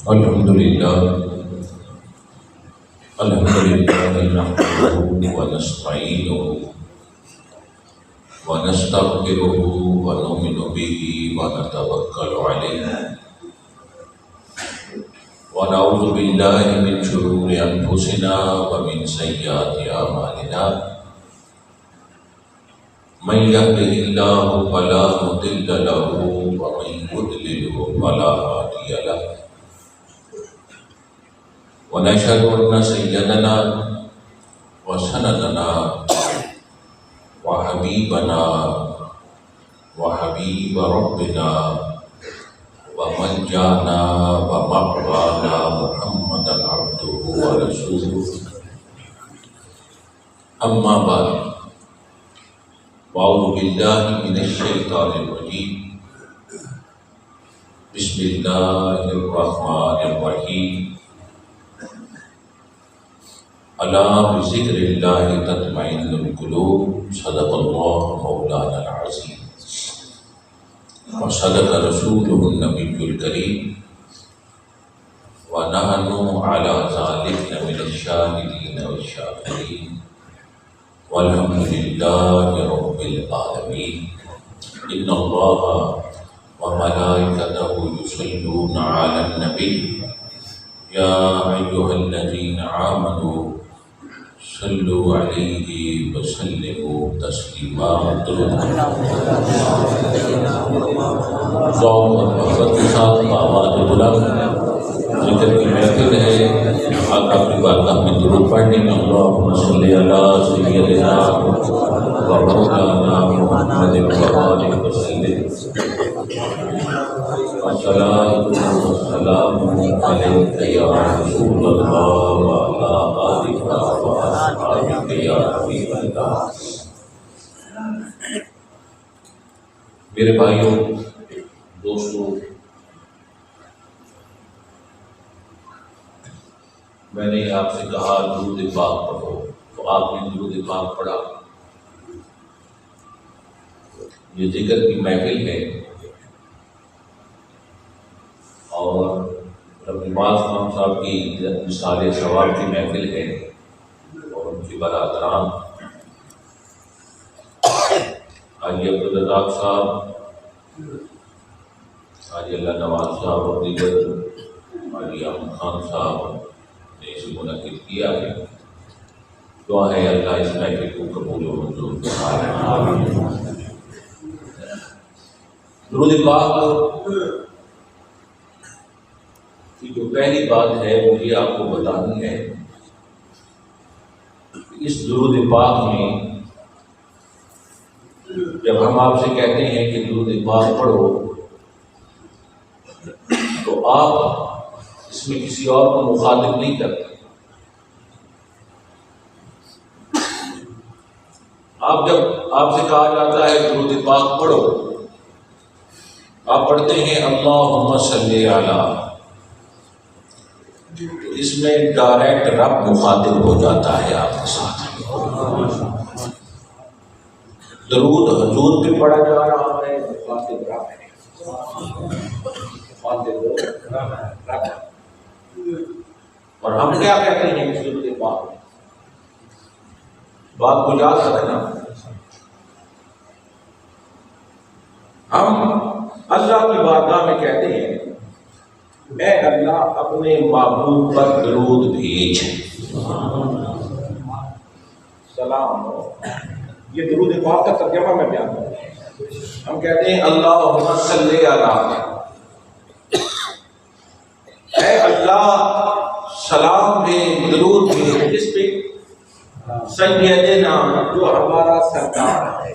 الحمدللہ نحمده ونستعینه ونستغفره ونؤمن به ونتوکل علیہ ونعوذ باللہ من شرور انفسنا ومن سیئات اعمالنا من يهده الله فلا مضل له ومن يضلل فلا هادي له ونشهد أن سيدنا وسندنا وحبيبنا وحبيب ربنا وملجأنا ومأوانا محمدا عبده ورسوله أما بعد أعوذ بالله من الشيطان الرجيم بسم الله الرحمن الرحيم الا بذکر اللہ تطمئن القلوب صدق اللہ مولانا العظیم وصدق رسولہ النبی الکریم ونحن علی ذلک من الشاہدین والشاکرین والحمد للہ رب العالمین ان اللہ وملائکتہ یصلون علی النبی یا ایھا الذین آمنوا صلوا علیہ وسلموا تسلیما ذوق اور محبت کے ساتھ آواز بلند ذکر کی محفل ہے آقا کی بارگاہ میں درود پڑھنے میں اللہم صلی علی سیدنا و مولانا محمد وآلہ وسلم الصلاۃ والسلام علیک یا رسول اللہ وعلی آلک وأصحابک یا حبیب اللہ۔ میرے بھائیوں، دوستوں، میں نے آپ سے کہا درود پاک پڑھو، تو آپ نے درود پاک پڑھا۔ یہ ذکر کی محفل ہے اور رب نواز خان صاحب کی مثال ثواب کی محفل ہے اور ان کی برادران حاجی عبدالرزاق صاحب، حاجی اللہ نواز صاحب اور دیگر حاجی احمد خان صاحب نے اسے منعقد کیا ہے۔ دعا ہے اللہ اس محفل کو قبول و منظور فرمائے۔ درود پاک کی جو پہلی بات ہے وہ یہ آپ کو بتانی ہے، اس درود پاک میں جب ہم آپ سے کہتے ہیں کہ درود پاک پڑھو تو آپ اس میں کسی اور کو مخاطب نہیں کرتے۔ جب آپ سے کہا جاتا ہے درود پاک پڑھو، آپ پڑھتے ہیں اللہم صلی علی، اس میں ڈائریکٹ رب مخاطب ہو جاتا ہے آپ کے ساتھ۔ درود حضور پہ پڑھا جا رہا ہے، مخاطب رب ہے، مخاطب رب ہے۔ اور ہم کیا کہتے ہیں اس درود پاک میں؟ بات کو یاد رکھنا، ہم اللہ کی بارگاہ میں کہتے ہیں اے اللہ اپنے محبوب پر درود بھیج، سلام ہو۔ یہ درود پاک کا ترجمہ میں بیان کرتا ہوں۔ ہم کہتے ہیں اللہم صلی علی، اے اللہ سلام بھیج، درود بھیج جس پہ سیدنا جو ہمارا سردار ہے،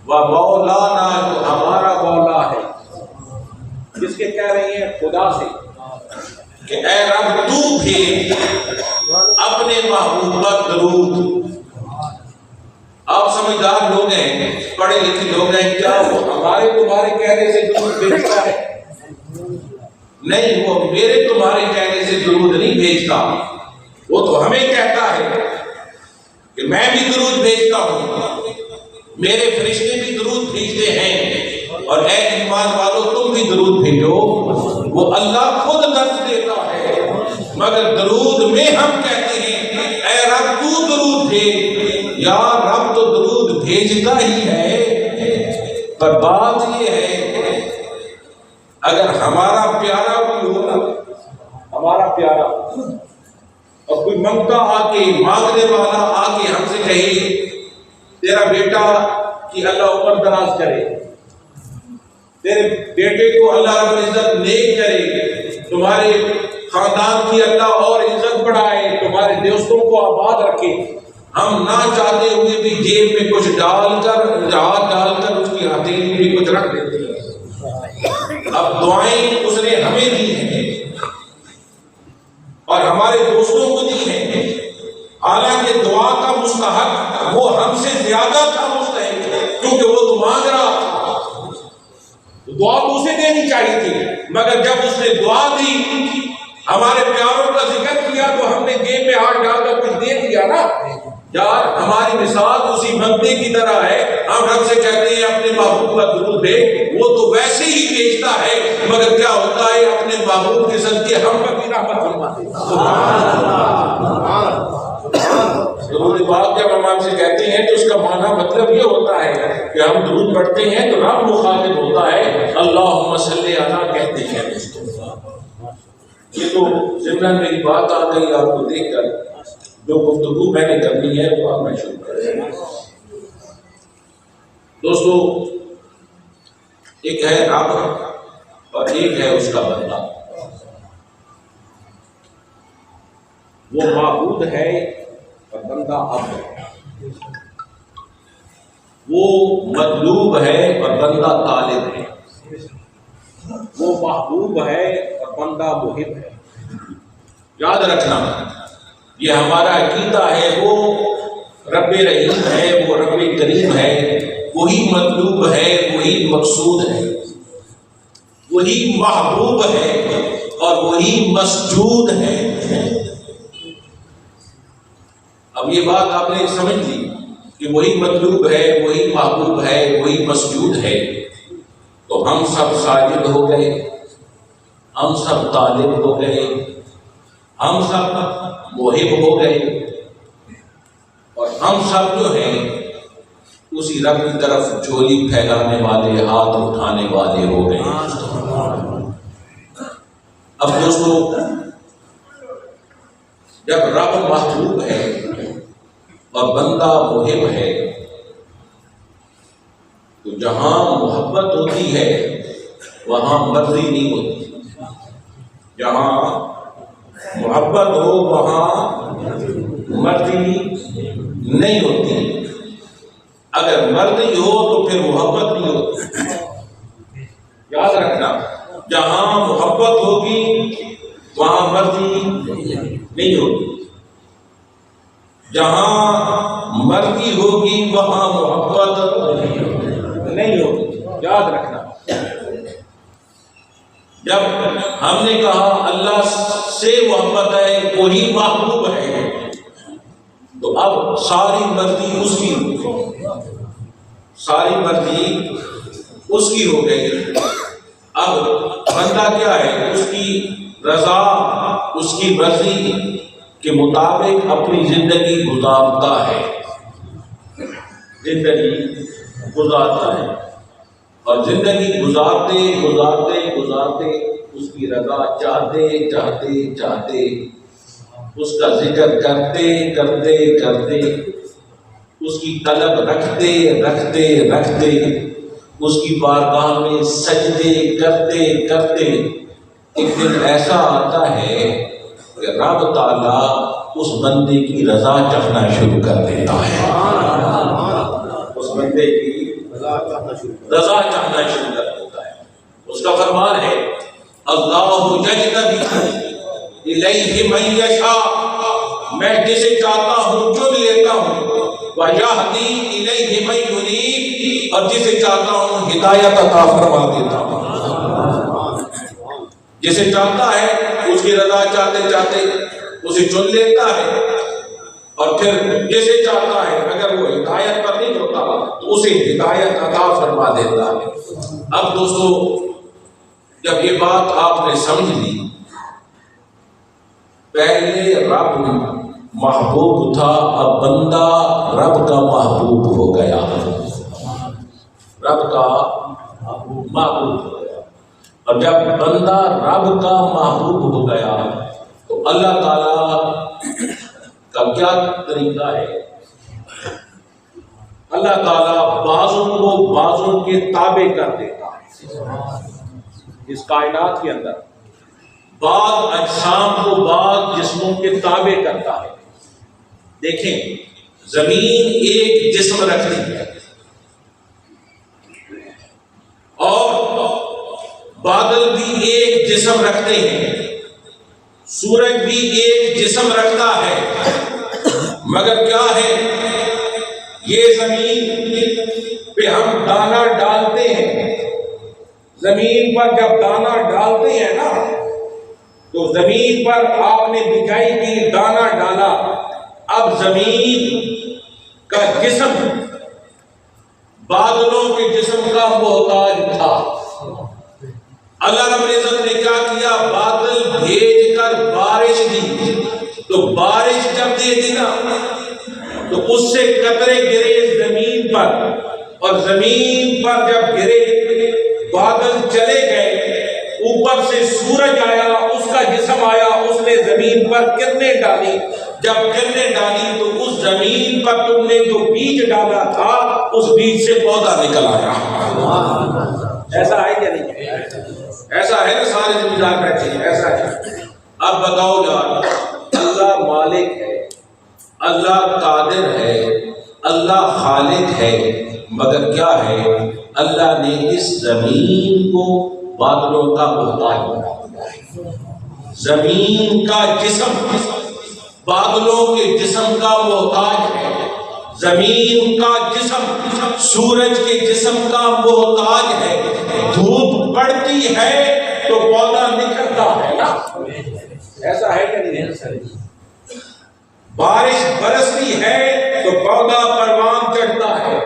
و مولانا جو ہمارا مولا ہے، جس کے کہہ رہی ہیں خدا سے کہ اے رب تو بھیج اپنے محبوب پر درود۔ آپ سمجھدار لوگ ہیں، پڑھے لکھے لوگ ہیں، کیا وہ ہمارے تمہارے کہنے سے درود بھیجتا ہے؟ نہیں، وہ میرے تمہارے کہنے سے درود نہیں بھیجتا، وہ تو ہمیں کہتا ہے کہ میں بھی درود بھیجتا ہوں، میرے فرشتے بھی درود بھیجتے ہیں، اور اے ایمان والو تم بھی درود بھیجو۔ وہ اللہ خود درس دیتا ہے، مگر درود میں ہم کہتے ہیں اے رب تو درود بھیج۔ یا رب تو درود بھیجتا ہی ہے، پر بات یہ ہے اگر ہمارا پیارا کوئی ہونا، ہمارا پیارا اور کوئی منگتا آ کے، مانگنے والا آ کے ہم سے کہے تیرا بیٹا کہ اللہ عمر دراز کرے، تیرے بیٹے کو اللہ رب العزت نیک کرے، تمہارے خاندان کی اللہ اور عزت بڑھائے، تمہارے دوستوں کو آباد رکھے، ہم نہ چاہتے ہوئے بھی جیب میں کچھ ہاتھ ڈال کر اس کی ہتھیلی میں بھی کچھ رکھ دیتے ہیں۔ اب دعائیں اس نے ہمیں دی ہیں اور ہمارے دوستوں کو دی ہیں، حالانکہ دعا کا مستحق وہ ہم سے زیادہ تھا مستحق، کیونکہ وہ تو مانگ رہا تھا، دعا تو اسے دینی چاہیے تھی، مگر جب اس نے دعا دی، ہمارے پیاروں کا ذکر کیا تو ہم نے جیب میں ہاتھ ڈال کر کچھ دے دیا نا۔ یار ہماری مثال اسی بندے کی طرح ہے، ہم رب سے کہتے ہیں اپنے محبوب کا درود بھیج، وہ تو ویسے ہی بھیجتا ہے، مگر کیا ہوتا ہے اپنے محبوب کے صدقے ہم پر بھی رحمت فرما دیتا۔ درود پاک جب ہم سے کہتے ہیں تو اس کا معنی مطلب یہ ہوتا ہے کہ ہم درود پڑھتے ہیں تو رب مخاطب ہوتا ہے، اللہم صلی علی کہتے ہیں۔ یہ تو ضمن میری بات آ گئی آپ کو دیکھ کر، جو گفتگو میں نے کرنی ہے وہ آپ میں شروع کریں۔ دوستو ایک ہے رب اور ایک ہے اس کا بندہ، وہ معبود ہے اور بندہ عبد ہے، وہ مطلوب ہے اور بندہ طالب ہے، وہ محبوب ہے اور بندہ محب ہے۔ یاد رکھنا یہ ہمارا عقیدہ ہے، وہ رب رحیم ہے، وہ رب کریم ہے، وہی مطلوب ہے، وہی مقصود ہے، وہی محبوب ہے اور وہی مسجود ہے۔ اب یہ بات آپ نے سمجھ لی کہ وہی مطلوب ہے، وہی محبوب ہے، وہی مسجود ہے، تو ہم سب ساجد ہو گئے، ہم سب طالب ہو گئے، ہم سب محب ہو گئے، اور ہم سب جو ہیں اسی رب کی طرف جھولی پھیلانے والے، ہاتھ اٹھانے والے ہو گئے۔ اب دوستو جب رب محبوب ہے اور بندہ محب ہے تو جہاں محبت ہوتی ہے وہاں مرضی نہیں ہوتی، جہاں محبت ہو وہاں مرضی نہیں ہوتی، اگر مرضی ہو تو پھر محبت نہیں ہوتی۔ یاد رکھنا جہاں محبت ہوگی وہاں مرضی نہیں ہوتی، جہاں مرضی ہوگی وہاں محبت نہیں ہوگی۔ یاد رکھنا جب ہم نے کہا اللہ سے محبت ہے، وہی محبوب ہے، تو اب ساری مرضی اس کی، ساری مرضی اس کی ہو گئی۔ اب بندہ کیا ہے؟ اس کی رضا، اس کی مرضی کے مطابق اپنی زندگی گزارتا ہے، زندگی گزارتا ہے، اور زندگی گزارتے گزارتے گزارتے اس کی رضا چاہتے چاہتے چاہتے، اس کا ذکر کرتے کرتے کرتے، اس کی طلب رکھتے رکھتے رکھتے، اس کی بارگاہ میں سجدے کرتے کرتے، ایک دن ایسا آتا ہے کہ رب تعالیٰ اس بندے کی رضا چاہنا شروع کر دیتا ہے، اس بندے کی رضا چاہنا شروع کر دیتا ہے۔ اس کا فرمان ہے اللہ یجتبی الیہ من یشاء، میں جسے چاہتا ہوں چن لیتا ہوں، ویہدی الیہ من یرید، اور جسے چاہتا ہوں ہدایت عطا فرما دیتا ہوں۔ جسے چاہتا ہے اس کی رضا چاہتے چاہتے اسے چن لیتا ہے، اور پھر جسے چاہتا ہے اگر وہ ہدایت پر نہیں ہوتا تو اسے ہدایت عطا فرما دیتا ہے۔ اب دوستو جب یہ بات آپ نے سمجھ لی، پہلے رب محبوب تھا، اب بندہ رب کا محبوب ہو گیا، رب کا محبوب ہو گیا۔ اور جب بندہ رب کا محبوب ہو گیا تو اللہ تعالی کا کیا طریقہ ہے؟ اللہ تعالیٰ بعضوں کو بعضوں کے تابع کر دیتا ہے۔ اس کائنات کے اندر بعض اجسام کو بعض جسموں کے تابع کرتا ہے۔ دیکھیں، زمین ایک جسم رکھتی ہے اور بادل بھی ایک جسم رکھتے ہیں، سورج بھی ایک جسم رکھتا ہے، مگر کیا ہے، یہ زمین پہ ہم دانا ڈالتے ہیں، زمین پر جب دانا ڈالتے ہیں نا تو زمین پر آپ نے بجائی کی، دانا ڈالا، اب زمین کا جسم بادلوں کے جسم کا محتاج تھا۔ اللہ رب العزت نے کیا کیا؟ بادل بھیج کر بارش دی، تو بارش جب دے دی نا تو اس سے قطرے گرے زمین پر، اور زمین پر جب گرے بادل چلے گئے، اوپر سے سورج آیا، اس کا جسم آیا، اس نے زمین پر کرنیں ڈالی، جب کرنیں ڈالی تو اس زمین پر تم نے جو بیج ڈالا تھا اس بیج سے پودا نکل آیا۔ ایسا ہے کیا نہیں؟ ایسا ہے نا، سارے زمیندار بیٹھے ہیں، ایسا ہے۔ اب بتاؤ یار، اللہ مالک ہے، اللہ قادر ہے، اللہ خالق ہے، مگر کیا ہے، اللہ نے اس زمین کو بادلوں کا محتاج بنا دیا ہے۔ زمین کا جسم بادلوں کے جسم کا محتاج ہے، زمین کا جسم سورج کے جسم کا محتاج ہے۔ دھوپ پڑتی ہے تو پودا نکلتا ہے نا، ایسا ہے کہ نہیں؟ بارش برستی ہے تو پودا پروان چڑھتا ہے،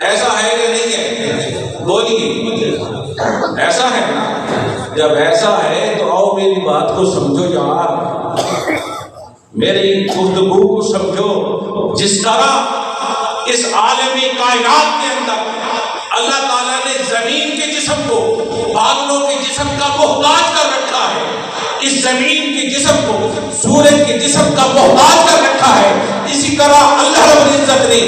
ایسا ہے کہ نہیں ہے؟ بولیے، ایسا ہے نا؟ جب ایسا ہے تو آؤ میری بات کو سمجھو یار، میری گفتگو کو سمجھو۔ جس طرح اس عالمی کائنات کے اندر اللہ تعالیٰ نے زمین کے جسم کو بادلوں کے جسم کا محتاج کر رکھا ہے، اس زمین کے جسم کو سورج کے جسم کا محتاج کر رکھا ہے، اسی طرح اللہ رب العزت نے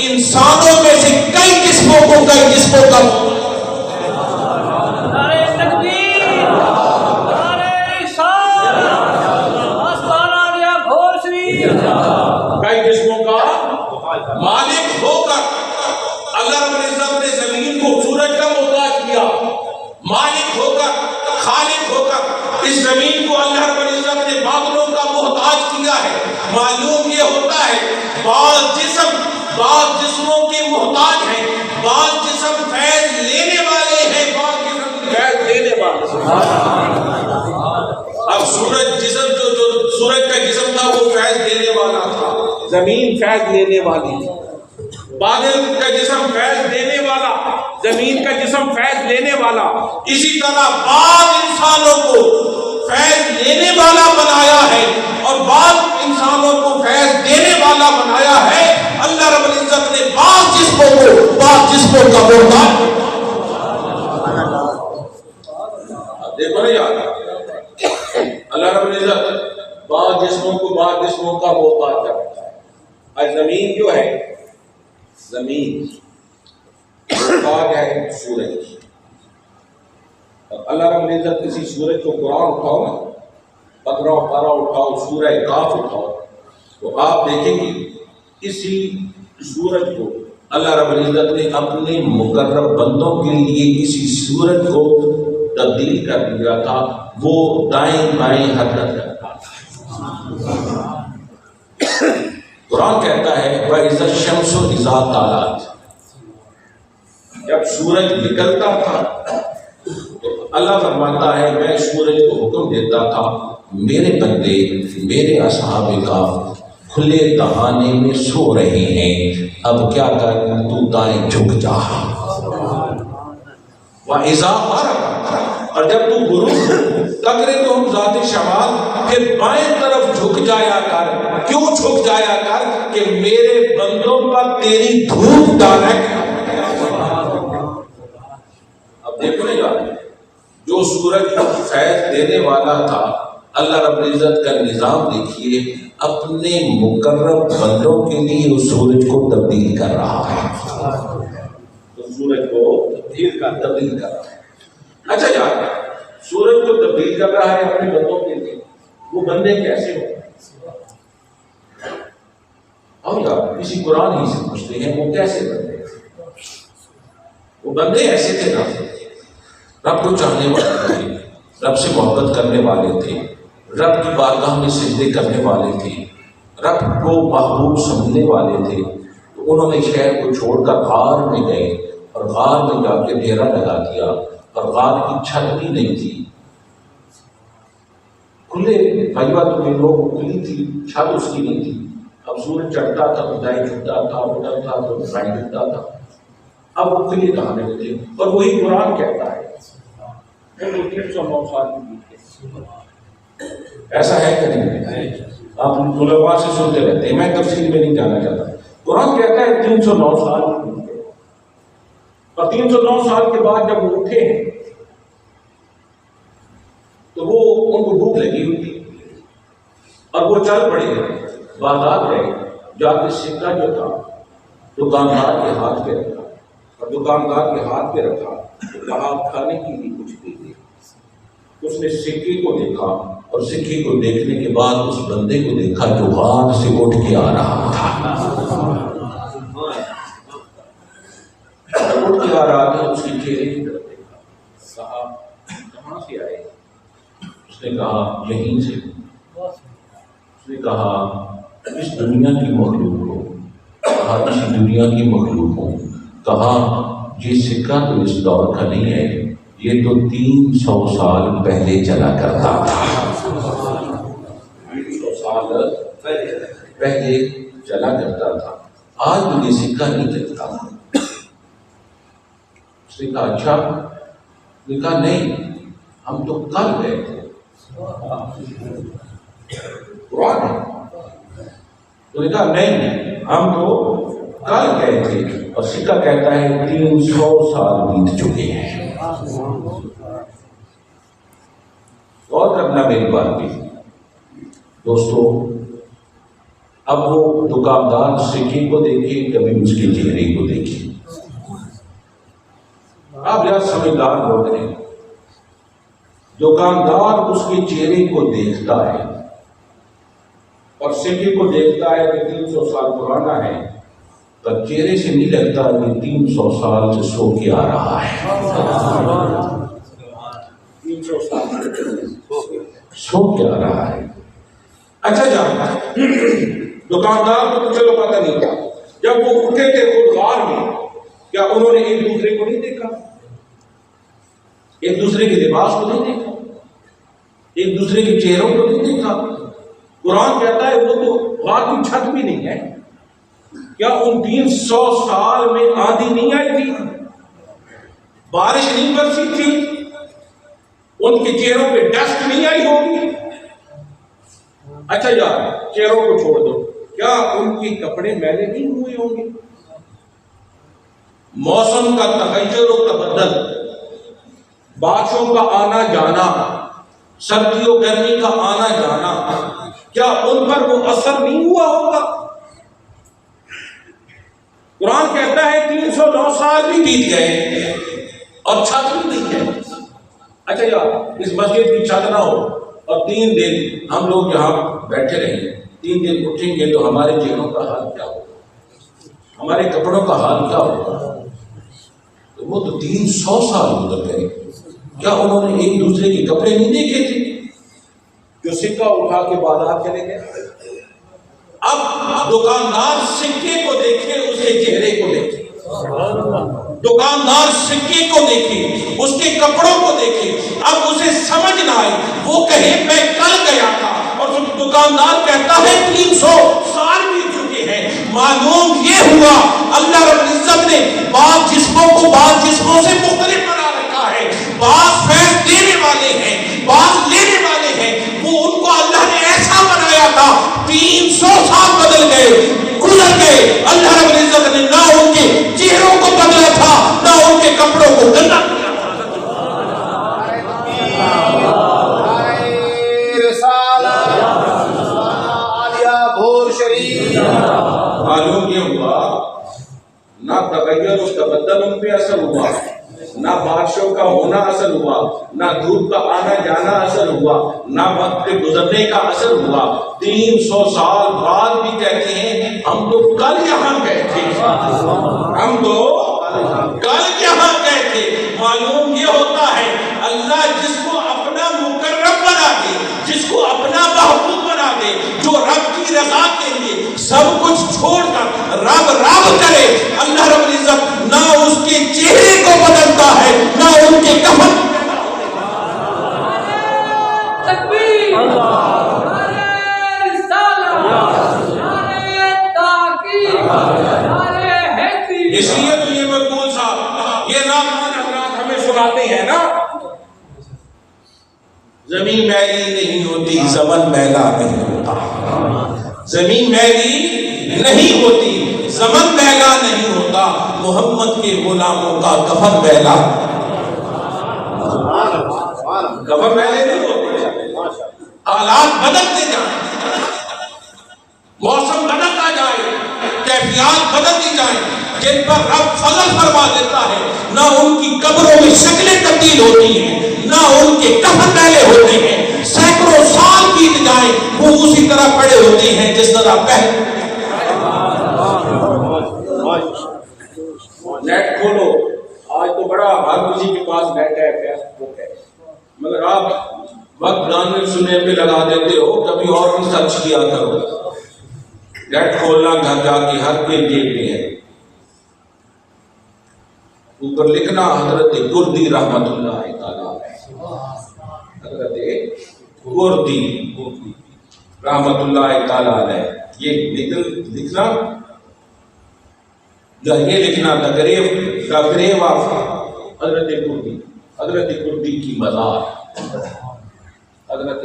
انسانوں میں سے کئی جسموں کو کئی جسموں کا کئی جسموں کا مالک ہو کر اللہ رب العزت نے زمین کو سورج کا محتاج کیا، مالک ہو کر، خالق ہو کر اس زمین کو اللہ رب العزت نے بادلوں کا محتاج کیا ہے۔ معلوم یہ ہوتا ہے بعض جسموں کے محتاج ہیں، بعض جسم فیض لینے والے ہیں، بعض جسم فیض دینے والے۔ اب سورج جسم جو سورج کا جسم تھا وہ فیض دینے والا تھا، زمین فیض لینے والی، بادل کا جسم فیض دینے والا، زمین کا جسم فیض لینے والا۔ اسی طرح بعض انسانوں کو فیض لینے والا بنایا ہے اور بعض انسانوں کو فیض دینے والا بنایا ہے۔ اللہ رب العزت نے بعض جسموں کو بعض جسموں کا محتاج، دیکھو نا یار، اللہ رب العزت بعض جسموں کو بعض جسموں کا محتاج کرتا ہے۔ آج زمین جو ہے، زمین محتاج ہے سورج کی، اور اللہ رب العزت کسی سورج کو قرآن اٹھاؤ نا، پندرہ پارہ اٹھاؤ، سورہ کاف اٹھاؤ، تو آپ دیکھیں گے اسی سورج کو اللہ رب العزت نے اپنے مقرب بندوں کے لیے کسی سورج کو تبدیل کر دیا تھا، وہ دائیں بائیں حرکت کرتا تھا۔ قرآن کہتا ہے وَإِذَا الشَّمْسُ إِذَا طَلَعَتْ، جب سورج نکلتا تھا تو اللہ فرماتا ہے میں سورج کو حکم دیتا تھا میرے بندے، میرے اصحاب کہف کھلے دہانے میں سو رہے ہیں، اب کیا کریں تو دائیں جھک جا۔ وَإِذَا فَرَغَ، اور جب تو غروب تک رہے تو ہم ذات شمال، پھر بائیں طرف جھک جایا کر۔ کیوں جھک جایا کر؟ کہ میرے بندوں پر تیری دھوپ ڈائریکٹ۔ اب دیکھو نا یار، جو سورج کو فیض دینے والا تھا، اللہ رب العزت کا نظام دیکھیے، اپنے مقرب بندوں کے لیے اس سورج کو تبدیل کر رہا ہے، اس سورج کو تبدیل کر رہا ہے۔ اچھا یار، سورج کو تبدیل کر رہا ہے اپنے بندوں کے لیے، وہ بندے کیسے ہو؟ اور یار کسی قرآن ہی سے پوچھتے ہیں وہ کیسے بندے تھے؟ وہ بندے ایسے تھے نا، رب کو چاہنے والے تھے، رب سے محبت کرنے والے تھے، رب کی بارگاہ میں سجدے کرنے والے تھے، رب کو محبوب سمجھنے والے تھے۔ تو انہوں نے شہر کو چھوڑ کر غار میں گئے اور غار میں جا کے ڈیرا لگا دیا، اور غار کی چھت بھی نہیں تھی، کھلے بھائیوا تمہیں لوگ کھلی تھی، چھت اس کی نہیں تھی۔ اب سورج چڑھتا تھا تو دائیں جھکتا تھا، اٹھتا تھا تو بائیں جھکتا تھا، اب وہ کھلے دہانے میں تھے۔ اور وہی قرآن کہتا ہے 309 سال کی بیت گئے۔ ایسا ہے کہ نہیں؟ آپ علماء سے سنتے رہتے ہیں، میں تفصیل میں نہیں جانا چاہتا۔ قرآن کہتا ہے 309 سال کی بیت گئے، اور 309 سال کے بعد جب وہ اٹھے ہیں تو وہ ان کو بھوک لگی ہوئی تھی، اور وہ چل پڑے، بازار گئے، جا کے سکہ جو تھا دکاندار کے ہاتھ پہ رکھا، اور دکاندار کے ہاتھ پہ رکھا تو کہا کھانے کے لیے کچھ دیجیے۔ اس نے سکے کو دیکھا، اور سکے کو دیکھنے کے بعد اس بندے کو دیکھا جو غار سے اٹھ کے آ رہا تھا، اٹھ کے آ رہا تھا، اس کے چہرے کی طرف دیکھا، کہا کہاں سے آئے؟ اس نے کہا یہیں سے۔ اس نے کہا اس دنیا کی مخلوق ہو؟ کہا اسی دنیا کی مخلوق ہو۔ کہا یہ سکہ تو اس دور کا نہیں ہے، یہ تو 300 سال پہلے چلا کرتا تھا، 300 سال پہلے چلا کرتا تھا، آج تو یہ سکہ نہیں چلتا۔ اس نے کہا اچھا؟ نے کہا نہیں، ہم تو کل گئے تھے۔ قرآن ہے۔ تو نے کہا نہیں، ہم تو کل گئے تھے، اور سکہ کہتا ہے 300 سال بیت چکے ہیں۔ غور کرنا میری بات بھی دوستو۔ اب وہ دکاندار سکے کو دیکھے، کبھی اس کے چہرے کو دیکھے۔ آپ یار سمجھدار لوگ ہیں، دکاندار اس کے چہرے کو دیکھتا ہے اور سکے کو دیکھتا ہے کہ 300 سال پرانا ہے، تو چہرے سے نہیں لگتا کہ 300 سال سے سو کے آ رہا ہے، 300 سال سو کے آ رہا ہے۔ اچھا جانتا دکاندار کو تو چلو پتہ نہیں تھا، جب وہ اٹھے تھے خود غار میں، کیا انہوں نے ایک دوسرے کو نہیں دیکھا؟ ایک دوسرے کے لباس کو نہیں دیکھا، ایک دوسرے کے چہروں کو نہیں دیکھا؟ قرآن کہتا ہے وہ تو غار کی چھت بھی نہیں ہے۔ کیا ان 300 سال میں آندھی نہیں آئی تھی؟ بارش نہیں برسی تھی؟ ان کے چہروں پہ ڈسٹ نہیں آئی ہوگی؟ اچھا یار چہروں کو چھوڑ دو، کیا ان کے کپڑے میلے نہیں ہوئے ہوں گے؟ موسم کا تغیر و تبدل، بارشوں کا آنا جانا، سردی و گرمی کا آنا جانا، کیا ان پر وہ اثر نہیں ہوا ہوگا؟ قرآن کہتا ہے 309 سال بھی بیت گئے اور چھت بھی نہیں ہے۔ اچھا یار اس مسجد کی چھت نہ ہو اور 3 دن ہم لوگ یہاں بیٹھے رہیں، 3 دن اٹھیں گے تو ہمارے چہروں کا حال کیا ہوگا؟ ہمارے کپڑوں کا حال کیا ہوگا؟ تو وہ تو 300 سال گزر گئے، کیا انہوں نے ایک دوسرے کے کپڑے نہیں دیکھے تھے جو سکہ اٹھا کے بازار چلے گئے؟ اب دکاندار سکے کو دیکھے، اس کے چہرے کو دیکھے، دکاندار سکے کو دیکھے، اس کے کپڑوں کو دیکھے، اب اسے سمجھ نہ آئے، وہ کہے میں کل گیا تھا، اور دکاندار کہتا ہے 300 سال معلوم یہ ہوا اللہ رب العزت نے بعض جسموں کو بعض جسموں سے مختلف بنا رکھا ہے. بعض فیض دینے والے ہیں, بعض لینے والے ہیں. وہ ان کو اللہ نے ایسا بنایا تھا 300 سال بدل گئے, گزر گئے. اللہ رب العزت نے نہ ان کے چہروں کو بدلا تھا, نہ ان کے کپڑوں کو گندا کیا. معلوم یہ ہوا نہ تغیر و تبدل ان پہ اثر ہوا, نہ بارشوں کا ہونا اثر ہوا, نہ دھوپ کا آنا جانا اثر ہوا, نہ وقت کے گزرنے کا اثر ہوا. 300 سال بعد بھی کہتے ہیں ہم تو کل یہاں گئے تھے, ہم تو کل یہاں گئے تھے. معلوم یہ ہوتا ہے اللہ جس کو اپنا مقرب بنا دے, جس کو اپنا محبوب بنا دے, جو رب کی رضا کے لیے سب کچھ چھوڑ کر رب کرے, اللہ رب العزت نہ اس کے چہرے کو بدلتا ہے نہ ان کے کفن. اس لیے تو یہ مقبول صاحب یہ نام حضرات ہمیں سناتے ہیں نا, زمین میلی نہیں ہوتی زمن میلا نہیں ہوتا, زمین میلی نہیں ہوتی زمن میلا نہیں ہوتا, محمد کے غلاموں کا کفن میلا, کفن میلے نہیں ہوتے. حالات بدلتے جائیں, موسم بدلتا جائے, کیفیات بدلتی جائیں, جن پر رب فضل فرما دیتا ہے نہ ان کی قبروں میں شکلیں تبدیل ہوتی ہیں, نہ ان کے کفن میلے ہوتے ہیں. سینکڑوں سال بیت جائیں وہ اسی طرح پڑے ہوتے ہیں جس طرح پہلے. نیٹ کھولو, آج تو بڑا ہر کسی کے پاس نیٹ ہے, فیس بک ہے, مگر آپ وقت گانے سننے پہ لگا دیتے ہو, کبھی اور بھی سرچ کیا کرو. نیٹ کھولنا گھر جا کے ہر کوئی جیب میں ہے. اوپر لکھنا حضرت گردی رحمت اللہ تعالی, حضرت گردی رحمت اللہ تعالی علیہ, یہ لکھنا, یہ لکھنا دا گریو آف حضرت گردی, حضرت گردی کی مزار, حضرت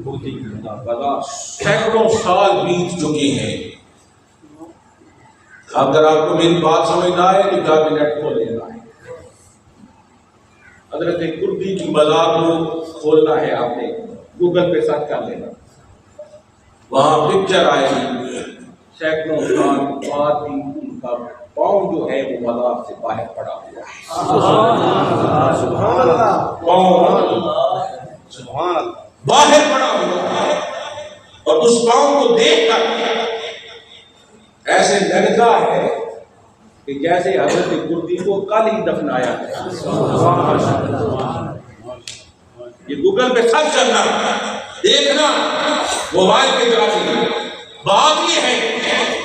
گردی کی مزار. سینکڑوں سال بیت چکے ہیں. اگر آپ کو میری بات سمجھ نہ آئے تو جا کے نیٹ کھول لینا ہے. حضرت گردی کی مزار کو کھولنا ہے, آپ نے گوگل پہ سرچ کر لینا, وہاں پکچر آئے گی. سینکڑوں سال بعد بھی ان کا پاؤں جو ہے وہ مزار سے باہر پڑا ہوا ہے. پاؤں باہر پڑا ہوا ہے, اور اس پاؤں کو دیکھ کر ایسے لگتا ہے کہ جیسے حضرت گردی کو کل ہی دفنایا ہے. یہ گوگل پہ سرچ کرنا, دیکھنا, موبائل پہ جا کے. بات یہ ہے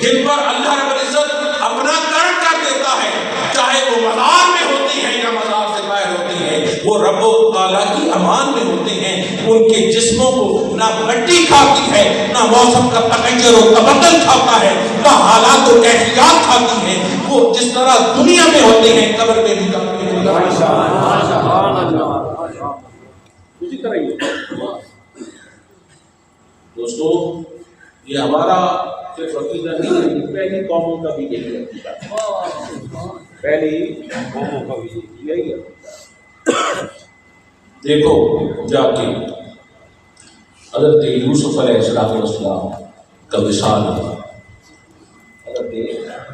جن پر اللہ رب العزت اپنا کرم کر دیتا ہے, چاہے وہ مزار میں ہوتی ہیں یا مزار سے باہر ہوتی ہیں, وہ رب و تعالیٰ کی امان میں ہوتے ہیں. ان کے جسموں کو نہ مٹی کھاتی ہے, نہ موسم کا تغیر و تبدل کھاتا ہے, نہ حالات و کیفیات کھاتی ہیں. وہ جس طرح دنیا میں ہوتے ہیں قبر میں بھی اسی طرح ہی. دوستو یہ ہمارا صرف عقیدہ نہیں ہے, پہلی قوموں کا بھی یہی عقیدہ, پہلی قوموں کا بھی یہی عقیدہ. دیکھو جا کے حضرت یوسف علیہ السلام کا وصال,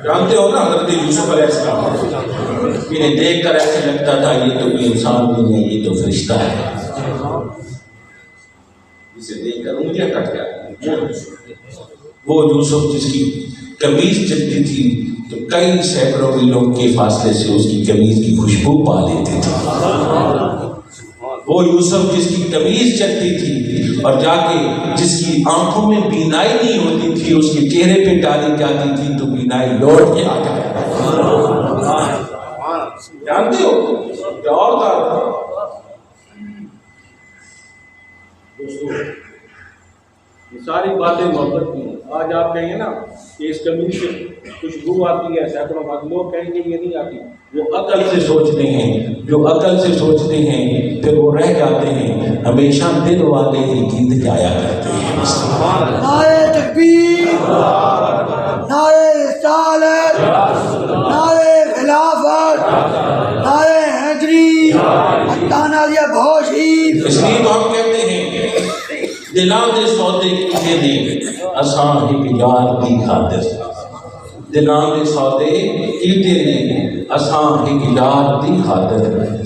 جانتے ہو نا حضرت یوسف علیہ السلام, انہیں دیکھ کر ایسے لگتا تھا یہ تو کوئی انسان نہیں ہے, یہ تو فرشتہ ہے. اسے دیکھ کر انگلیاں کٹ گیا. وہ یوسف جس کی قمیض چلتی تھی تو کئی سینکڑوں میلوں کے فاصلے سے اس کی قمیض کی خوشبو پا لیتے تھے. وہ یوسف جس کی قمیض چلتی تھی اور جا کے جس کی آنکھوں میں بینائی نہیں ہوتی تھی, اس کے چہرے پہ ڈالی جاتی تھی تو بینائی لوٹ کے آ جائے. جانتے ہو اور تھا دوستو, یہ ساری باتیں محبت کی ہیں. آج آپ کہیں گے نا کہ اس کمیز سے خوشبو آتی ہے، سینکڑوں بعد لوگ کہیں گے یہ نہیں آتی. وہ عقل سے سوچتے ہیں، جو عقل سے سوچتے ہیں پھر وہ رہ جاتے ہیں، ہمیشہ دل والے ہی گیت گایا کرتے ہیں. نعرہ تکبیر، نعرہ رسالت، نعرہ خلافت، نعرہ حیدری، تانیہ بھوشی. اس لیے تو ہم کہتے ہیں دلاں دے سودے کیتے نے اساں ایک یار دی خاطر، دلاں دے سودے کیتے نے اساں ایک یار دی خاطر،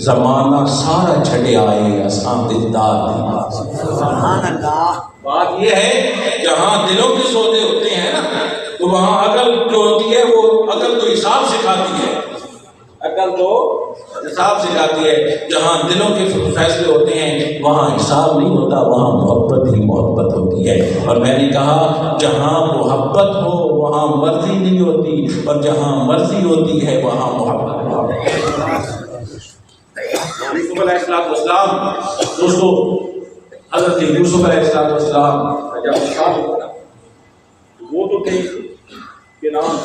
زمانہ سارا چھڑے آئے اساں دلدار دی خاطر. سبحان اللہ. بات یہ ہے جہاں دلوں کے سودے ہوتے ہیں نا تو وہاں عقل جو ہوتی ہے وہ عقل تو حساب سکھاتی ہے، عقل تو حساب سکھاتی ہے. جہاں دلوں کے فیصلے ہوتے ہیں وہاں حساب نہیں ہوتا، وہاں محبت ہی محبت ہوتی ہے. اور میں نے کہا جہاں محبت ہو وہاں مرضی نہیں ہوتی، اور جہاں مرضی ہوتی ہے وہاں محبت نہیں ہوتی. یوسف علیہ السلام دوستو، حضرت یوسف علیہ السلام کا جب انتقال ہوا وہ تو تھے کہ نام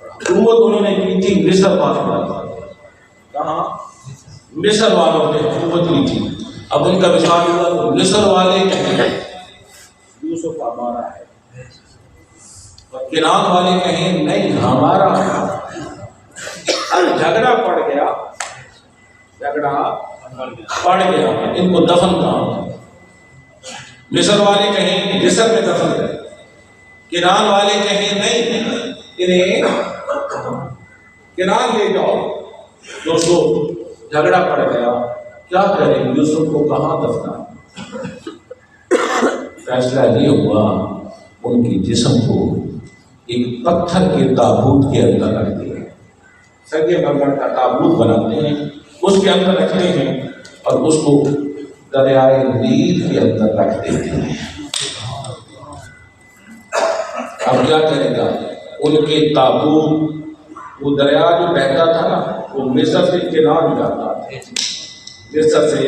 حکومت انہوں نے کی تھی مصر والوں پر. کہاں؟ مصر والوں نے حکومت کی تھی. اب ان کا وصال ہوا تو مصر والے کہیں یوسف ہمارا ہے، اور کنعان والے کہیں نہیں ہمارا ہے. اب جھگڑا پڑ گیا، ان کو دفن کہاں؟ مصر والے کہیں مصر میں دفن کریں، کنعان والے کہیں نہیں انہیں کنعان لے جاؤ. دوستو جھگڑا پڑ گیا، کیا کریں یوسف کو کہاں دفنا؟ فیصلہ یہ ہوا ان کی جسم کو ایک پتھر کے تابوت کے اندر رکھ دیا. سنگ مرمر کا تابوت بناتے ہیں، اس کے اندر رکھتے ہیں اور اس کو دریائے نیل کے اندر رکھ دیتے ہیں. اب کیا کرے گا؟ ان کے تابوت، وہ دریا جو بہتا تھا نا وہ مصر سے کنعان جاتا تھا، مصر سے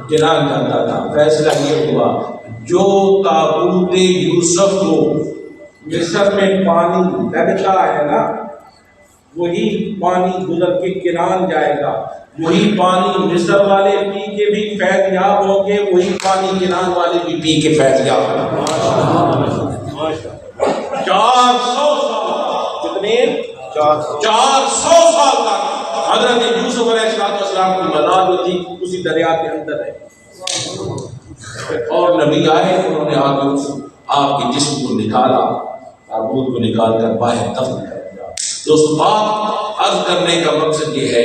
کنعان جاتا تھا. فیصلہ یہ ہوا جو تابوت یوسف کو مصر میں پانی لگتا ہے نا وہی پانی گزر کے کنعان جائے گا، وہی پانی مصر والے پی کے بھی فیض یاب ہوں گے، وہی پانی کنعان والے بھی پی کے فیض یاب ہوں گے. 400 سال، کتنے؟ 400 سال تک حضرت یوسف علیہ السلام کی مزار جو تھی اسی دریا کے اندر ہے. اور نبی آئے، انہوں نے آپ کے جسم کو نکالا، تابوت کو نکال کر باہر دفن کر دیا. دوست بات عرض کرنے کا مقصد یہ ہے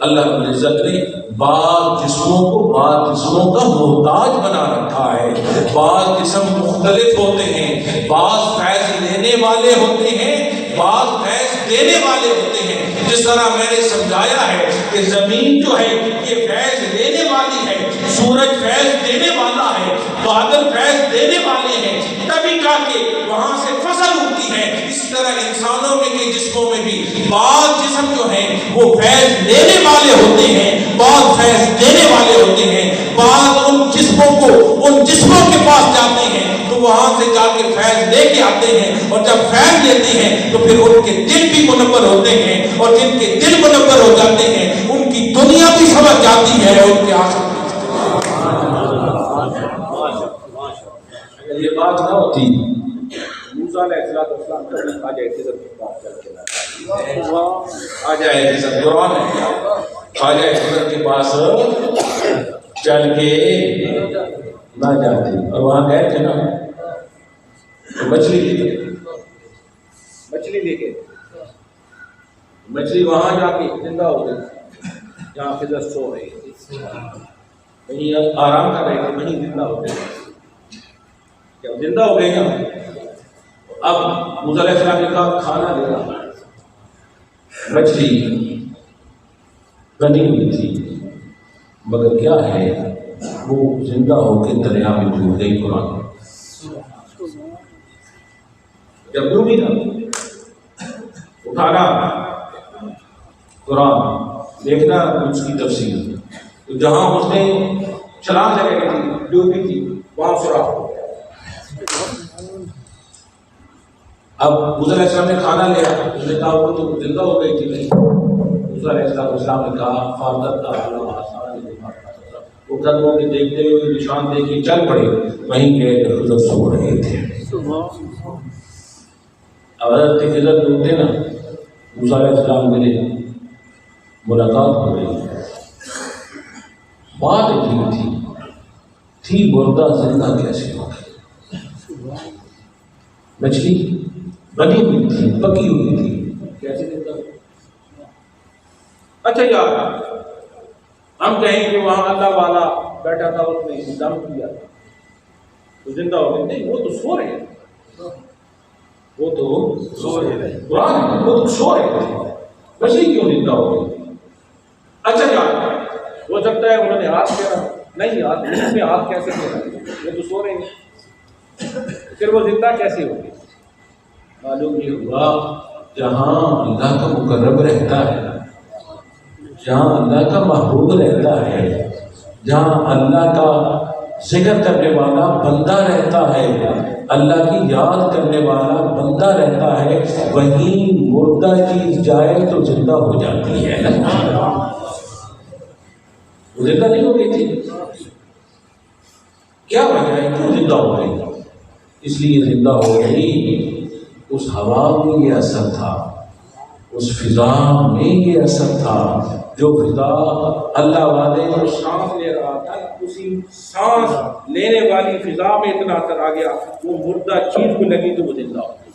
اللہ رب العزت نے بعض جسموں کو بعض جسموں کا محتاج بنا رکھا ہے. بعض جسم مختلف ہوتے ہیں، بعض فیض لینے والے ہوتے ہیں، بعض فیض دینے والے ہوتے ہیں. جس طرح میں نے سمجھایا ہے کہ زمین جو ہے یہ فیض لینے والی ہے، سورج فیض دینے والا ہے، بادل فیض دینے والے ہیں، تبھی جا کے وہاں سے فصل اگتی ہے. اس طرح انسانوں میں کے جسموں میں بھی بعض جسم جو ہیں وہ فیض لینے والے ہوتے ہیں، بعض فیض دینے والے ہوتے ہیں. بعض ان جسموں کو ان جسموں کے پاس جاتے ہیں تو وہاں سے جا کے فیض لے کے آتے ہیں، اور جب فیض لیتے ہیں تو پھر ان کے دل بھی منور ہوتے ہیں، اور جن کے دل منور ہو جاتے ہیں ان کی دنیا بھی سمجھ جاتی ہے، ان کے آخرت. اگر یہ بات نہ ہوتی موسیٰ علیہ السلام کبھی آ جائے خضر کے پاس چل کے آ جائے خضر، قرآن ہے، آ جائے خضر کے پاس چل کے نہ جاتے. اور وہاں گئے تھے نا تو مچھلی لے کے مچھلی وہاں جا کے زندہ ہو گئی جہاں خضر سو رہے تھے، کہیں آرام کر رہے تھے، کہیں زندہ ہو گئے. جب زندہ ہو گئے نا اب موسیٰ علیہ السلام نے کہا کھانا دینا. مچھلی بنی ہوئی تھی مگر کیا ہے وہ زندہ ہو کے دریا میں ڈوب گئی. قرآن جب ڈوبی نا اٹھانا قرآن دیکھنا اس کی تفصیل، تو جہاں اس نے چھلانگ لگائی تھی ڈوبی تھی وہاں سوراخ ہو گیا. اب موسیٰ علیہ السلام نے کھانا لیا، اس نے کہا وہ تو زندہ ہو گئی تھی نہیں. موسیٰ علیہ السلام نے کہا فاضت کا وہ قدموں کے دیکھتے ہوئے نشان دیکھے چل پڑے، وہیں گئے کہ خضر سو رہے تھے. اب حضرت خضر جو تھے نا، موسیٰ علیہ السلام ملے، ملاقات ہو رہی. بات عجیب تھی مردہ زندہ کیسے ہو گئی؟ مچھلی بنی ہوئی تھی، پکی ہوئی تھی، کیسے زندہ ہو؟ اچھا یار، ہم کہیں کہ وہاں اللہ والا بیٹھا تھا، اس نے دم کیا تھا تو زندہ ہو گئے. نہیں، وہ تو سو رہے ہیں، وہ تو سو رہے ہیں، قرآن وہ تو سو رہے تھے، مچھلی کیوں زندہ ہو گئی؟ اچھا یار، ہو سکتا ہے انہوں نے ہاتھ پھیرا. نہیں، ہاتھ میں ہاتھ کیسے پھیرا؟ وہ تو سو رہے ہیں، پھر وہ زندہ کیسے ہو گئے؟ معلوم یہ ہوا جہاں اللہ کا مقرب رہتا ہے، جہاں اللہ کا محبوب رہتا ہے، جہاں اللہ کا ذکر کرنے والا بندہ رہتا ہے، اللہ کی یاد کرنے والا بندہ رہتا ہے، وہیں مردہ چیز جائے تو زندہ ہو جاتی ہے. وہ زندہ نہیں ہو گئی تھی، کیا وجہ ہے کیوں زندہ ہو گئی؟ اس لیے زندہ ہو گئی اس ہوا میں یہ اثر تھا، اس فضا میں یہ اثر تھا، جو فضا اللہ والے جو سانس لے رہا تھا، اسی سانس لینے والی فضا میں اتنا اثر آ گیا، وہ مردہ چیز کو لگی تو وہ زندہ ہو گئی.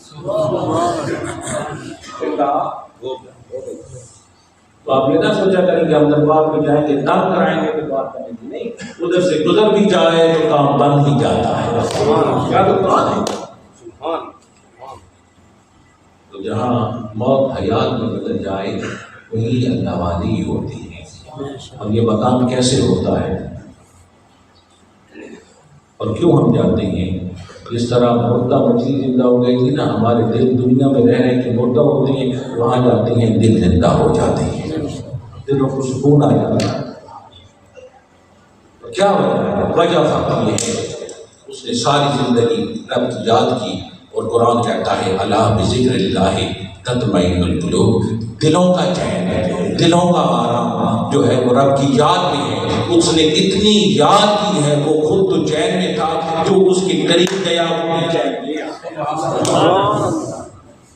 زندہ ہو گئی. تو آپ یہ نہ سوچا کریں کہ ہم دربار میں جائیں گے دم کرائیں گے تو بات کریں گے، نہیں، ادھر سے گزر بھی جائے تو کام بن بھی جاتا ہے. کیا تو قرآن ہے. تو جہاں موت حیات میں بدل جائے وہی اللہ والی ہوتی ہے. اب یہ مقام کیسے ہوتا ہے اور کیوں ہم جانتے ہیں؟ جس طرح مردہ مچھلی زندہ ہو گئی تھی نا، ہمارے دل دنیا میں رہ رہے کہ مردہ ہوتے ہیں، وہاں جاتے ہیں دل زندہ ہو جاتے ہیں، دلوں کو سکون آ جاتا ہے. کیا وجہ یہ ہے؟ اس نے ساری زندگی رب کی یاد کی، اور قرآن کہتا ہے الا بذکر اللہ تطمئن القلوب، دلوں کا چین ہے، دلوں کا آرام جو ہے وہ رب کی یاد میں ہے. اس نے اتنی یاد کی ہے، وہ خود تو چین میں تھا، جو اس کے قریب گیا وہ بھی چین میں آ گیا،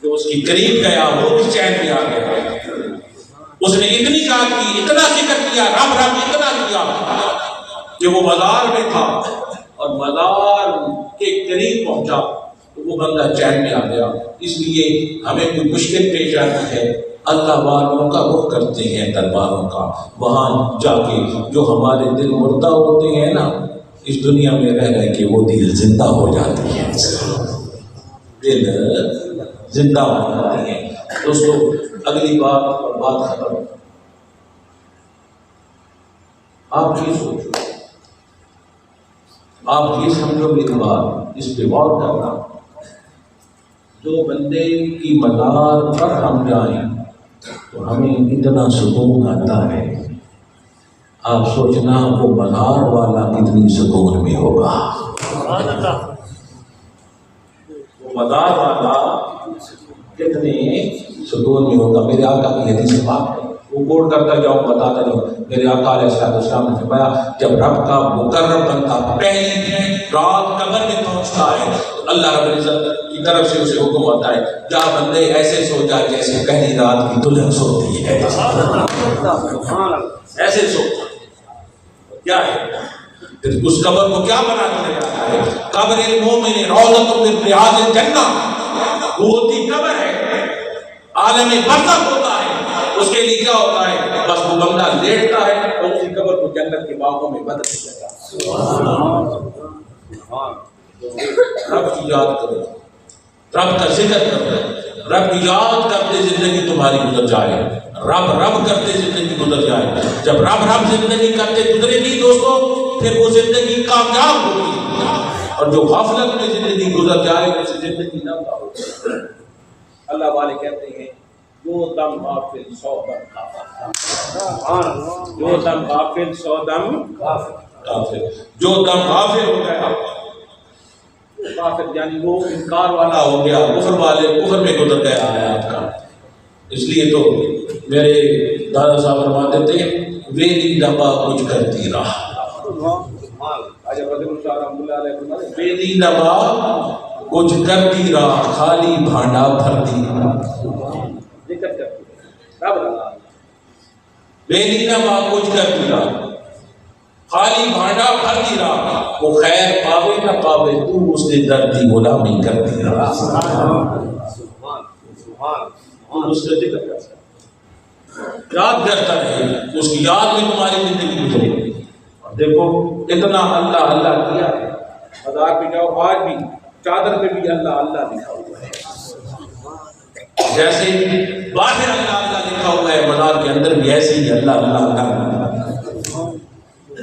جو اس کے قریب گیا وہ بھی چین میں آ گیا. اس نے اتنی یاد کی، اتنا ذکر کیا، رب رب اتنا کیا کہ وہ مزار میں تھا اور مزار کے قریب پہنچا تو وہ بندہ چین میں آ گیا. اس لیے ہمیں کوئی مشکل پیش آتی ہے، اللہ والوں کا رخ کرتے ہیں درباروں کا، وہاں جا کے جو ہمارے دل مردہ ہوتے ہیں نا اس دنیا میں رہ رہے کہ وہ دل زندہ ہو جاتے ہیں، دل زندہ ہو جاتے ہیں. دوستو اگلی بات ختم. آپ یہ سوچو، آپ یہ سمجھو میری بات، اس پہ غور کرنا. جو بندے کی مزار پر ہم جائیں تو ہمیں اتنا سکون آتا ہے، آپ سوچنا وہ مزار والا کتنی سکون میں ہوگا. وہ مزار والا کتنے سکون میں ہوگا. میرے آقا کی حدیث پاک ہے، وہ کوٹ کرتا جاؤں بتاتا جاؤں. میرے آقا علیہ السلام نے فرمایا جب رب کا مقرب بندہ پہلی رات قبر میں پہنچتا ہے تو اللہ رب العزت کی طرف سے اسے حکم ہوتا ہے جا بندے ایسے سو جا جیسے پہلی رات کی دلہن سوتی ہے. ایسے سو کیا ہے پھر اس قبر کو کیا بنا دیا جاتا ہے؟ قبر المومن روضۃ من ریاض الجنہ، وہ ہوتی قبر ہے، عالم برزخ ہوتا ہے. اس کے لیے کیا ہوتا ہے؟ بس وہ بندہ لیٹتا ہے اور اسی قبر کو جنت کے باغوں میں بدل دیا جاتا ہے. رب کی یاد کرو، رب کا ذکر کرو، رب کی یاد کرتے زندگی تمہاری گزر جائے، رب رب کرتے زندگی گزر جائے. جب رب رب زندگی کرتے گزرے گی دوستو پھر وہ زندگی کامیاب ہوگی، اور جو غفلت میں زندگی گزر جائے اسے زندگی ناکام ہوگی. اللہ والے کہتے ہیں جو دم غافل 100 دم کافر، جو دم غافل 100 دم کافر. جو دم غافل ہو گیا کافر یعنی وہ انکار والا ہو گیا، کفر والے کفر میں گزر گیا ہے آپ کا. اس لیے تو میرے دادا صاحب فرماتے تھے ویلی ڈبا کچھ کرتی رہا. ویلی ڈبا کچھ کرتی رہا، خالی بھانڈا بھرتی رہا. ویلی ڈبا کچھ کرتی رہا، خالی بھانڈا بھرتی رہا. وہ خیر پاوے نہ پاوے تو اس نے دردی غلامی کرتی رہا. اس کا ذکر کر سکتا یاد کرتا رہے، اس کی یاد میں تمہاری زندگی گزرے. اور دیکھو اتنا اللہ اللہ کیا ہے. بازار پہ جاؤ آج بھی چادر پہ بھی اللہ اللہ لکھا ہوا ہے. جیسے باہر اللہ اللہ لکھا ہوا ہے، بازار کے اندر بھی ایسے ہی اللہ اللہ اللہ.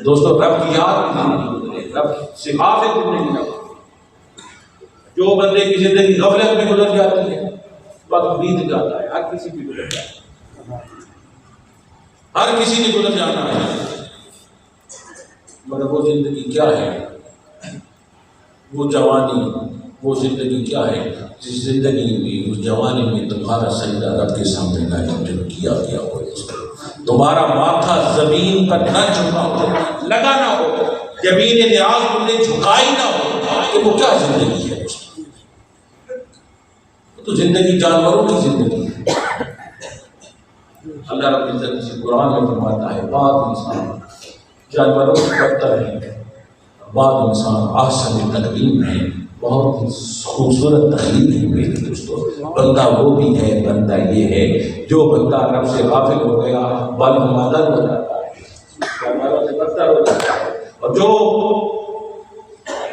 دوستو رب کی یاد نہیں، رب سے غافل نہیں ہے. جو بندے کی زندگی غفلت میں گزر جاتی ہے، وقت بیت جاتا ہے. ہر کسی کی گزر جاتا ہے، ہر کسی نے گزر جانا ہے. مگر وہ زندگی کیا ہے، وہ جوانی، وہ زندگی کیا ہے جس زندگی میں اس جوانی میں تمہارا سجدہ رب کے سامنے نہ کیا گیا ہو، تمہارا ماتھا زمین پر نہ جھکا ہو، لگا نہ ہو، زمین نیاز تم نے جھکائی نہ ہو، کہ وہ کیا زندگی ہے؟ تو زندگی جانوروں کی زندگی ہے. اللہ رب العزت اسی قرآن میں فرماتا ہے بعض انسان جانوروں سے بدتر ہے، بعض انسان احسن تقویم ہے. بہت ہی خوبصورت تخلیق ہے میرے دوستو. بندہ وہ بھی ہے، بندہ یہ ہے جو بندہ رب سے غافل ہو گیا بل مادر ہو جاتا ہے، جانوروں سے بدتر ہو جاتا ہے. اور جو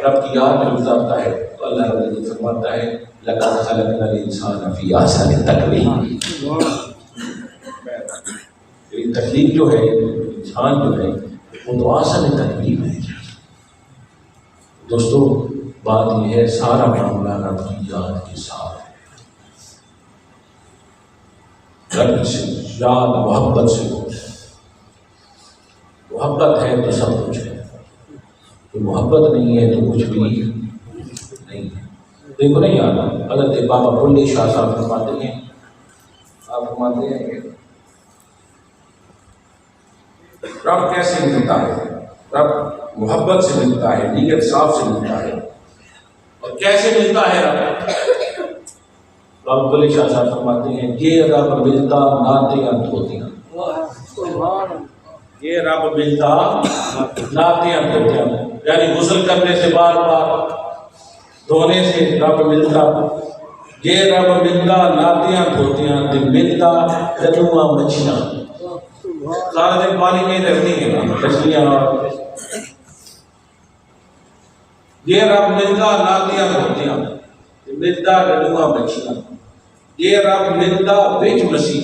رب کی یاد میں گزارتا ہے تو اللہ رب العزت فرماتا ہے لقد خلقنا الانسان فی احسن تقویم. تخلیق جو ہے، انسان جو ہے وہ تو احسن تقویم ہے. دوستو بات یہ ہے سارا معاملہ رب کی یاد کے ساتھ ہے. رب سے یاد محبت سے ہو، محبت ہے تو سب کچھ ہے، تو محبت نہیں ہے تو کچھ بھی نہیں ہے. دیکھو نہیں آنا حضرت بابا بلے شاہ صاحب فرماتے ہیں، آپ فرماتے ہیں کہ رب کیسے ملتا ہے؟ رب محبت سے ملتا ہے، نیت صاف سے ملتا ہے. اور کیسے ملتا ہے رب؟ بابا بلے شاہ صاحب فرماتے ہیں یہ رب ملتا نعتیں دھوتیاں. یہ رب ملتا نعتیں دھوتیاں، یعنی غسل کرنے سے بار بار دھونے سے رب ملتا. یہ رب ملتا نعتیں دھوتیاں ملتا جنواں مچھیاں. سارا دن پانی میں رہتی ہیں مچھلیاں. یہ رب ملتا نعتیں دھوتیاں ملتا جنواں مچھیاں. یہ رب ملتا بچ مسیح.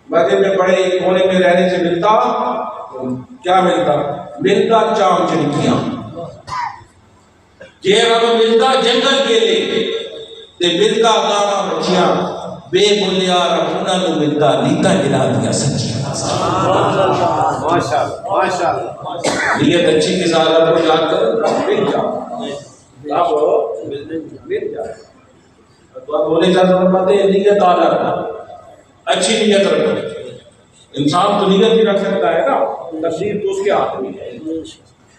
مسجد میں پڑے ایک کونے میں رہنے سے ملتا کیا ملتا؟ ملتا چام چڑکیاں. یہ رب ملتا جنگل کیلے تے ملتا دانا مچھیاں. بے بولیا رب انہاں نوں ملتا نیتا جلا دیا سچیاں. ماشاءاللہ نیت اچھی کے ساتھ رب کو یاد کر مل جا آپ مل جا. تو آپ بولے جاتے فرماتے ہیں نیت اعلیٰ رکھنا، اچھی نیت رکھنا. انسان تو نیت ہی رکھ سکتا ہے نا، تقدیر تو اس کے ہاتھ میں ہے.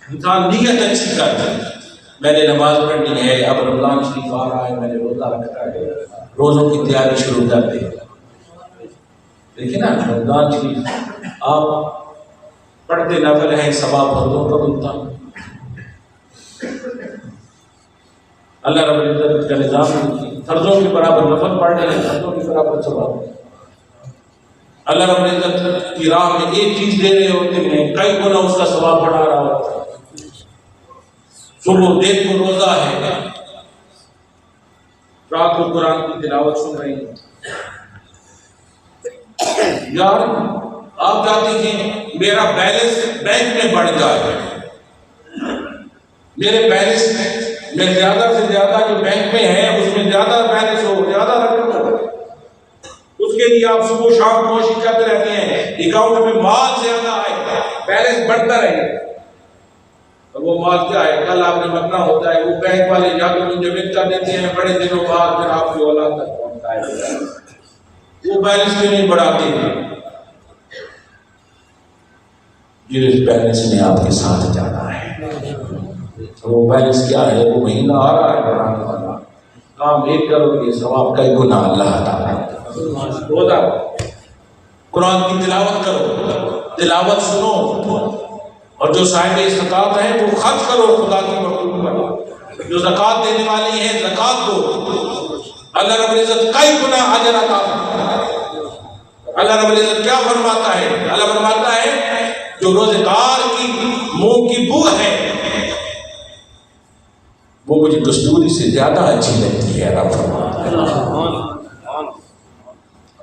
انسان نیت اچھی کرتا ہے. میں نے نماز پڑھنی ہے، اب رمضان شریف آ رہا ہے، میں نے روزہ رکھا ہے، روزوں کی تیاری شروع کر دیں. دیکھیں نا رمضان شریف آپ پڑھتے نفل ہیں، ثواب فرضوں کا ملتا. اللہ رب العزت کا نظام فرضوں کے برابر نفل پڑھ رہے ہیں، فرضوں کے برابر ثواب. اللہ رب العزت کی راہ میں ایک چیز دے رہے ہوتے ہیں، کئی گنا اس کا ثواب بڑھا رہا ہوتا ہے. صبح دن کو روزہ ہے، رات کو قرآن کی تلاوت سن رہے ہیں. یار آپ چاہتے ہیں میرا بیلنس بینک میں بڑھ جائے، میرے بیلنس میں زیادہ سے زیادہ جو بینک میں ہے اس میں زیادہ بیلنس ہو، زیادہ رقم ہو. اس کے لیے آپ صبح شام کوشش کرتے رہتے ہیں اکاؤنٹ میں مال زیادہ آئے، بیلنس بڑھتا رہے. اور وہ مال کیا ہے؟ کل آپ نے مرنا ہوتا ہے، وہ بینک والے جا کے منجمد کر دیتے ہیں، بڑے دنوں بعد پھر آپ کی اولاد تک پہنچتا ہے، وہ بیلنس کیوں نہیں بڑھاتے ہیں؟ جس بیلنس نے آپ کے ساتھ جانا ہے، وہ بیلنس کیا ہے؟ وہ مہینہ آ رہا ہے بڑھانے والا، کام ایک کرو گے ثواب کا گناہ اللہ تعالیٰ۔ روزہ قرآن کی تلاوت کرو، تلاوت سنو، اور جو صاحب استطاعت ہے وہ خرچ کرو خدا کی مخلوق پر، جو زکوٰۃ دینے والی ہے زکوٰۃ دو، اللہ رب العزت کئی گنا اجر عطا کرتا ہے۔ اللہ رب العزت کیا فرماتا ہے؟ اللہ فرماتا ہے جو روزگار کی منہ کی بو ہے وہ مجھے کستوری سے زیادہ اچھی لگتی ہے، رب فرماتا ہے۔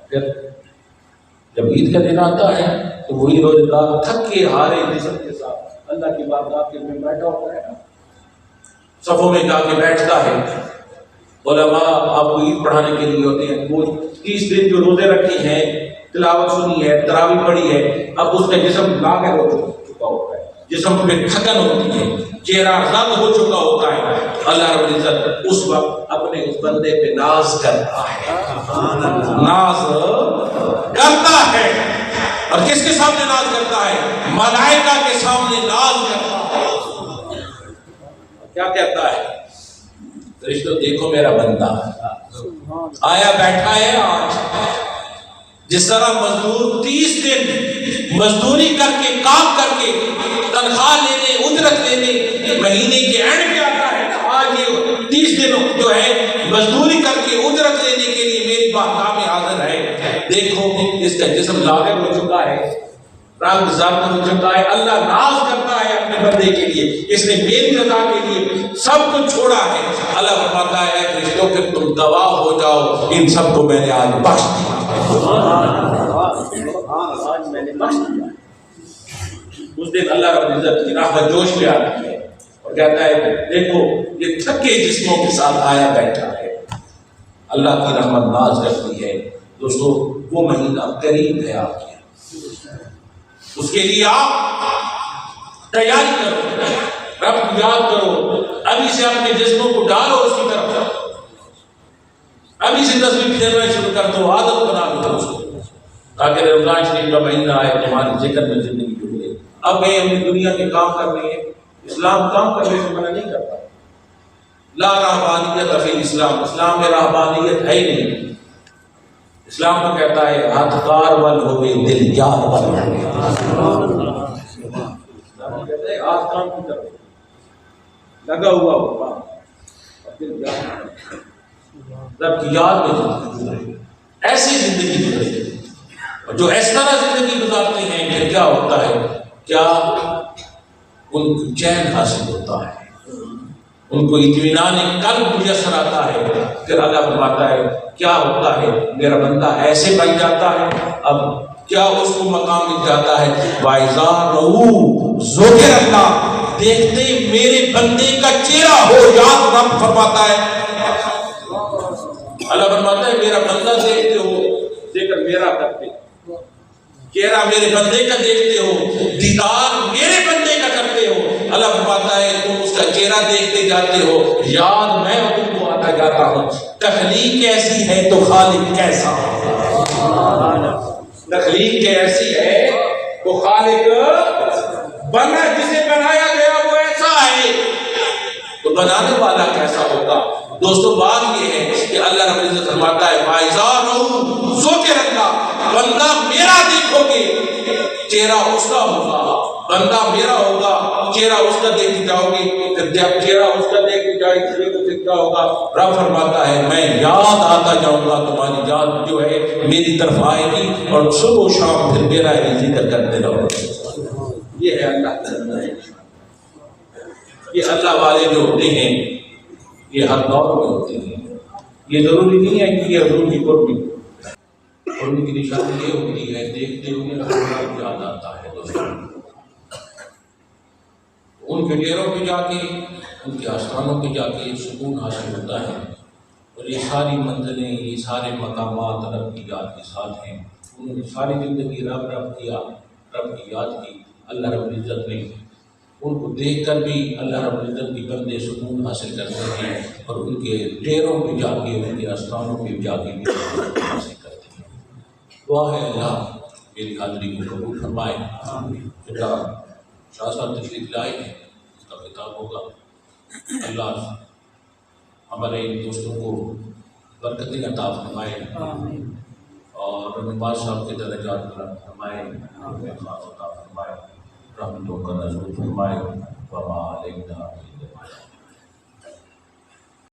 پھر جب عید کا دن آتا ہے تو وہی روزگار تھک کے ہارے جسم کے ساتھ اللہ کی بارگاہ کے میں بیٹھا ہوتا ہے، صفوں میں جا کے بیٹھتا ہے۔ علماء آپ کو عید پڑھانے کے لیے ہوتے ہیں، وہ 30 دن جو روزے رکھے ہیں، تلاوت سنی ہے، تراویح پڑھی ہے، اب اس کا جسم لاغر ہو چکا ہوتا ہے، جسم پہ تھکن ہوتی ہے، چہرہ زرد ہو چکا ہوتا ہے۔ اللہ رب العزت اس وقت اپنے اس بندے پہ ناز کرتا ہے، ناز کرتا ہے، اور کس کے سامنے ناز کرتا ہے؟ ملائکہ کے سامنے ناز کرتا ہے۔ کیا کہتا ہے؟ فرشتوں دیکھو میرا بندہ آیا بیٹھا ہے آج، جس طرح مزدور 30 دن مزدوری کر کے کام کر کے تنخواہ لینے اجرت لینے مہینے کے اینڈ پہ آتا ہے، آج یہ 30 دن جو ہے مزدوری کر کے اجرت لینے کے لیے میری بارگاہ میں حاضر ہے۔ دیکھو اس کا جسم لاغر ہو چکا ہے، رنگ زرد ہو چکا ہے، اللہ ناز کرتا ہے اپنے بندے کے لیے، اس نے میری رضا کے لیے سب کچھ چھوڑا ہے۔ اللہ فرماتا ہے فرشتوں کہ تم گواہ ہو جاؤ، ان سب کو میں نے آج بخش دیا، آج میں نے بخش دیا۔ اس دن اللہ رب العزت کی رحمت جوش میں آتی ہے اور کہتا ہے دیکھو یہ تھکے جسموں کے ساتھ آیا بیٹھا ہے۔ اللہ کی رحمت ناز کرتی ہے۔ دوستو وہ مہینہ قریب ہے آپ کے، اس کے لیے آپ تیاری کرو، رب کو یاد کرو، ابھی سے اپنے جسموں کو ڈالو اس کی طرف، ابھی سے تصویر پھیرنا شروع کر دو، عادت بنا دو اس کو، تاکہ رمضان شریف کا مہینہ آئے تمہاری ذکر میں زندگی جڑے۔ اب میں اپنی دنیا کے کام کر رہے ہیں، اسلام کام کرنے سے منع نہیں کرتا، لا رہبانیت فی الاسلام، اسلام میں رہبانیت ہے ہی نہیں۔ اسلام تو کہتا ہے ہاتھ کار ول ہوئے دل یار ول ہوئے، اسلام کہتا ہے ہاتھ کام کی طرف لگا ہوا ہو اور دل یاد رب کی یاد میں زندگی، ایسی زندگی گزرے، اور جو اس طرح زندگی گزارتے ہیں پھر کیا ہوتا ہے؟ کیا ان کو چین حاصل ہوتا ہے، ان کو اطمینان قلب میسر آتا ہے۔ پھر اللہ فرماتا ہے کیا ہوتا ہے؟ میرا بندہ ایسے بن جاتا ہے، اب کیا اس کو مقام مل جاتا ہے؟ وَإِذَا رَأَوْا ذُكِرَ اللَّهُ، دیکھتے میرے بندے کا چہرہ ہو یاد، رب فرماتا ہے، اللہ فرماتا ہے میرا بندہ دیکھتے ہو، ذکر میرا کرتے ہو، چہرہ میرے بندے کا دیکھتے ہو، دیدار میرے بندے کا کرتے ہو۔ اللہ فرماتا ہے تم اس کا چہرہ دیکھتے جاتے ہو، یاد میں تم کو آتا جاتا ہوں۔ تخلیق کیسی ہے تو خالق کیسا، تخلیق کیسی ہے تو خالق بنا، جسے بنایا گیا وہ ایسا ہے تو بنانے والا کیسا ہوگا۔ دوستو بات یہ ہے کہ اللہ رب العزت فرماتا ہے فَإِذَا ذُكِرَ اللَّهُ، بندہ میرا دیکھو گے چہرہ اس کا ہوگا، بندہ میرا ہوگا چہرہ اس کا دیکھ جاؤ گے، پھر جب چہرہ اس کا دیکھ جائے تو پھر کیا ہوگا؟ رب فرماتا ہے میں یاد آتا جاؤں گا، تمہاری یاد جو ہے میری طرف آئے گی، اور صبح و شام پھر میرا ہی ذکر کرتے رہو۔ یہ ہے اللہ تعالیٰ، یہ اللہ والے جو ہوتے ہیں یہ ہر دور میں ہوتے ہیں، یہ ضروری نہیں ہے کہ یہ حضور کی قربی، قربی کی نشانی یہ ہوتی ہے دیکھتے ہوئے اللہ یاد آتا ہے دوستوں، ان کے ڈیروں پہ جا کے ان کے آستانوں پہ جا کے سکون حاصل ہوتا ہے، اور یہ ساری منزلیں یہ سارے مقامات رب کی یاد کے ساتھ ہیں۔ انہوں نے ساری زندگی رب کیا، رب کی یاد کی، اللہ رب العزت نے ان کو دیکھ کر بھی اللہ رب العزت کی بندے سکون حاصل کرتے ہیں اور ان کے ڈیروں پہ جا کے ان کے آستانوں پہ جا کے بھی حاصل کرتے ہیں۔ دعا ہے اللہ میری حاضری کو قبول فرمائے۔ کتاب شاہ صاحب تشریف لائے ہیں، اس کا کتاب ہوگا۔ اللہ ہمارے ان دوستوں کو برکتیں عطا فرمائے اور نواز صاحب کے درجات بلند فرمائے، خاص عطا فرمائے، رحمتوں کا نزول فرمائے۔ وما علینا